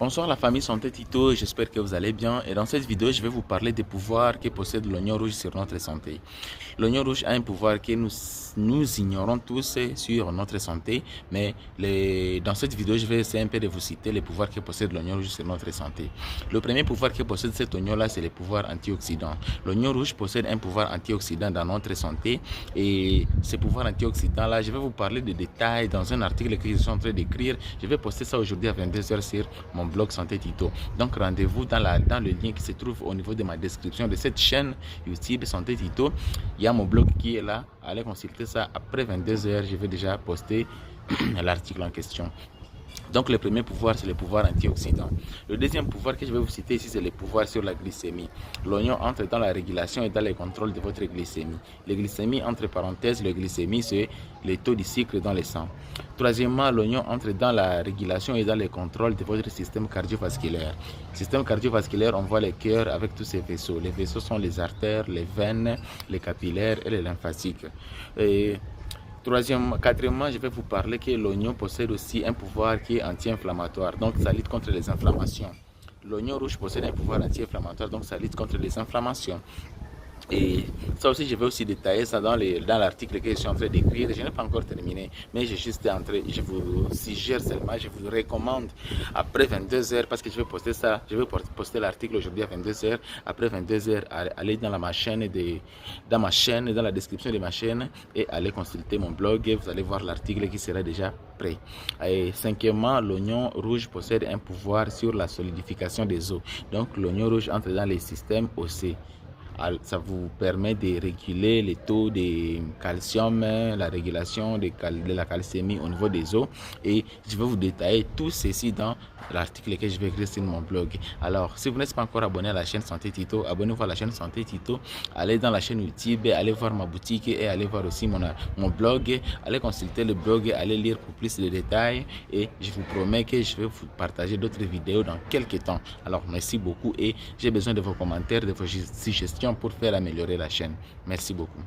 Bonsoir la famille Santé Tito, j'espère que vous allez bien et dans cette vidéo je vais vous parler des pouvoirs que possède l'oignon rouge sur notre santé. L'oignon rouge a un pouvoir que nous ignorons tous sur notre santé, mais dans cette vidéo je vais essayer un peu de vous citer les pouvoirs que possède l'oignon rouge sur notre santé. Le premier pouvoir que possède cet oignon là, c'est le pouvoir antioxydant. L'oignon rouge possède un pouvoir antioxydant dans notre santé et ce pouvoir antioxydant là, je vais vous parler de détails dans un article que je suis en train d'écrire. Je vais poster ça aujourd'hui à 22h sur mon blog Santé Tito. Donc rendez-vous dans le lien qui se trouve au niveau de ma description de cette chaîne YouTube Santé Tito. Il y a mon blog qui est là. Allez consulter ça après 22h. Je vais déjà poster l'article en question. Donc le premier pouvoir, c'est le pouvoir antioxydant. Le deuxième pouvoir que je vais vous citer ici, c'est le pouvoir sur la glycémie. L'oignon entre dans la régulation et dans le contrôle de votre glycémie. La glycémie, entre parenthèses, la glycémie, c'est le taux du sucre dans le sang. Troisièmement, l'oignon entre dans la régulation et dans le contrôle de votre système cardiovasculaire. Système cardiovasculaire, on voit le cœur avec tous ses vaisseaux. Les vaisseaux sont les artères, les veines, les capillaires et les lymphatiques. Quatrièmement, je vais vous parler que l'oignon possède aussi un pouvoir qui est anti-inflammatoire, donc ça lutte contre les inflammations. L'oignon rouge possède un pouvoir anti-inflammatoire, donc ça lutte contre les inflammations. Et ça aussi, je vais aussi détailler ça dans l'article que je suis en train d'écrire. Je n'ai pas encore terminé, mais je vous suggère seulement, je vous recommande après 22h, parce que je vais poster l'article aujourd'hui à 22h. Après 22h, allez dans ma chaîne, dans la description de ma chaîne, et allez consulter mon blog et vous allez voir l'article qui sera déjà prêt. Et cinquièmement, l'oignon rouge possède un pouvoir sur la solidification des os. Donc l'oignon rouge entre dans les systèmes osseux. Ça vous permet de réguler les taux de calcium, la régulation de la calcémie au niveau des os. Et je vais vous détailler tout ceci dans l'article que je vais écrire sur mon blog. Alors, si vous n'êtes pas encore abonné à la chaîne Santé Tito, abonnez-vous à la chaîne Santé Tito. Allez dans la chaîne YouTube, allez voir ma boutique et allez voir aussi mon blog. Allez consulter le blog, allez lire pour plus de détails. Et je vous promets que je vais vous partager d'autres vidéos dans quelques temps. Alors, merci beaucoup et j'ai besoin de vos commentaires, de vos suggestions pour faire améliorer la chaîne. Merci beaucoup.